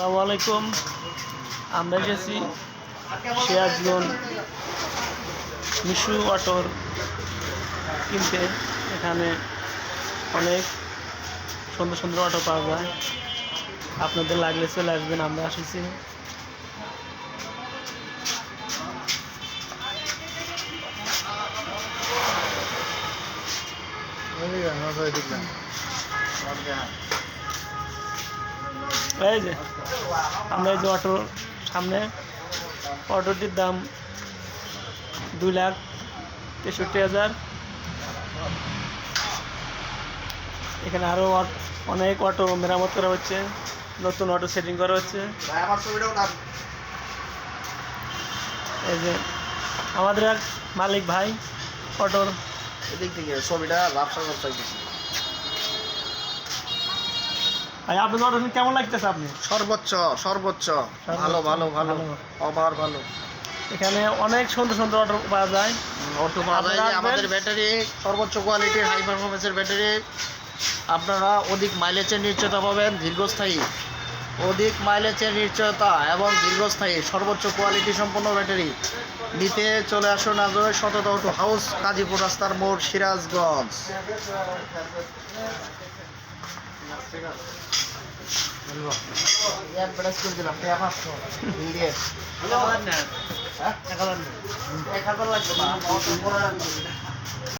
আসসালামু আলাইকুম। আমরা এসেছি সিরাজগঞ্জ মিশু অটোর কিনতে। এখানে অনেক সুন্দর সুন্দর অটো পাওয়া যায়, আপনাদের লাগলে চলে আসবেন। আমরা এসেছি এই যে আমরা এই যে অটোর সামনে, অটোটির দাম 2,63,000। এখানে আরও অনেক অটো মেরামত করা হচ্ছে, নতুন অটো সেটিং করা হচ্ছে। এই যে আমাদের এক মালিক ভাই অটোর এদিক থেকে ছবিটা ব্যবসা চাইতেছি। ভাই, আপনাদের অটো কেমন লাগতেছে? আপনি সর্বোচ্চ সর্বোচ্চ ভালো ভালো ভালো ওভার ভালো। এখানে অনেক সুন্দর সুন্দর অটো পাওয়া যায়। অটো পাওয়া যায় যে আমাদের ব্যাটারি সর্বোচ্চ কোয়ালিটির হাই পারফরমেন্সের ব্যাটারি। আপনারা অধিক মাইলেজের নিশ্চয়তা পাবেন, দীর্ঘস্থায়ী অধিক মাইলেজের নিশ্চয়তা এবং দীর্ঘস্থায়ী সর্বোচ্চ কোয়ালিটি সম্পন্ন ব্যাটারি নিতে চলে আসুন আজই সততা অটো হাউস, কাজীপুর রাস্তার মোড়, সিরাজগঞ্জ। অ্যাডভার্টাইজ করে দিলাম 500 লাগবে না।